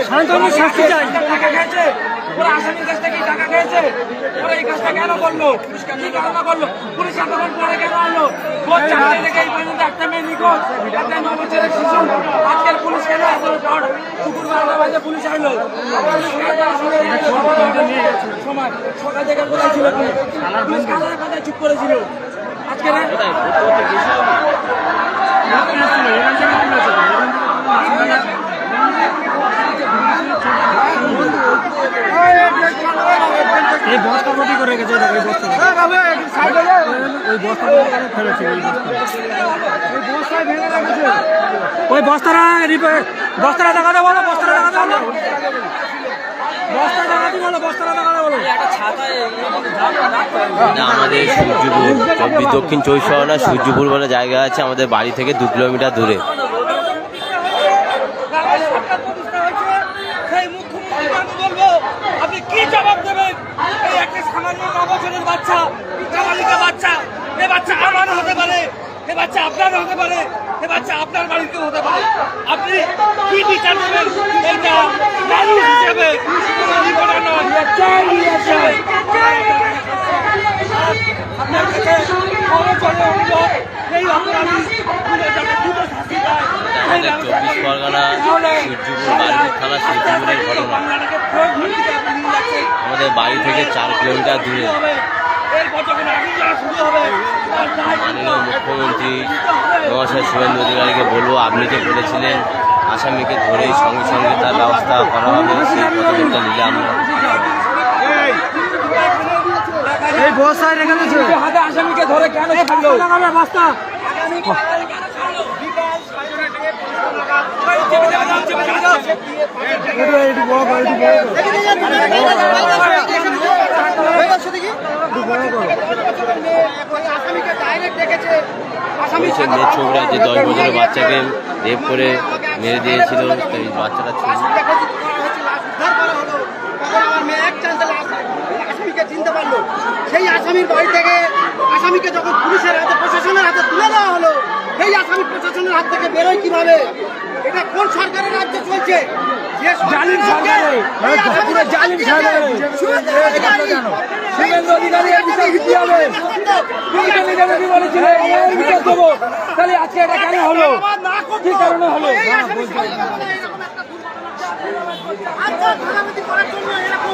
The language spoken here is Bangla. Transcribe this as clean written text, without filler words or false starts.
শাস্তি চাই। টাকা খেয়েছে, ওরা আসামির কাছ থেকে টাকা খেয়েছে, ওরা এই কাজটা কেন করলো, কি কারণে করলো, পুলিশ এতক্ষণ পরে কেন আনলো? ভোর 4টে থেকে এই পর্যন্ত একটা মেয়ে নিখোঁজ, একটা 9 বছরের শিশু। আজকের পুলিশ কেন এত পর দুপুর 12টা বাজে পুলিশ আইলো? সময় সকাল থেকে কোথায় ছিল পুলিশ? কালার কথায় চুপ করেছিল। আজকে এই বস্তা কপি করে গেছে, ওই বস্তা ফেলেছে, ওই বস্তাটা বস্তাটা দেখাতে বলো, বস্তাটা দেখাতে বলো, বস্তা দেখাতে বলো, বস্তাটা দেখাতে বলো। আমাদের সূর্যপুর দক্ষিণ 24 পরগনা সূর্যপুর বলে জায়গা আছে আমাদের বাড়ি থেকে 2 কিলোমিটার দূরে। আপনি কি জবাব দেবেন? এই একটা সামান্য 9 বছরের বাচ্চা, জামালিকা বাচ্চা, এ বাচ্চা আমার হতে পারে, এ বাচ্চা আপনার হতে পারে, এ বাচ্চা আপনার বাড়িতে হতে পারে। আপনি কি বিচার দেবেন? এইটা মানুষ হিসেবে আপনার কাছে অবচলে অনুরোধ, এই অপরাধী দ্রুত শাস্তি পায়। 24 পরগনা সূর্যপুর বালিপুর থানা সূর্যপুরের ঘটনা। আমাদের বাড়ি থেকে 4 কিলোমিটার দূরে। মাননীয় মুখ্যমন্ত্রী মহাশয় শুভেন্দু অধিকারীকে বলবো, আপনি যে বলেছিলেন আসামিকে ধরেই সঙ্গে সঙ্গে তার ব্যবস্থা করা হবে, সেই পদক্ষেপটা নিলে আমরা এই বস্তায় রেখে দিয়েছে, হাতে আসামিকে ধরে কেন ছাড়লো? বস্তা ছবিরা যে 10 বছরের বাচ্চাকে রেপ করে মেরে দিয়েছিল, এই বাচ্চাটা ছিল চিনতে পারলো। সেই আসামির বাড়ি থেকে আসামিকে যখন পুলিশের হাতে, প্রশাসনের হাতে তুলে দেওয়া হলো, সেই আসামি প্রশাসনের হাত থেকে বেরোয় কিভাবে? এটা কোন সরকারের রাজ্যে চলছে? জালিম সরকারে, পুরো জালিম সরকারে শুভেন্দু অধিকারী এর বিচার দিতে হবে। কি বলেছিলেন বিচার দেবো, তাহলে আজকে এটা কেন হলো, কি কারণে হলো? আচ্ছা, ভাগাভাগি করার জন্য এরকম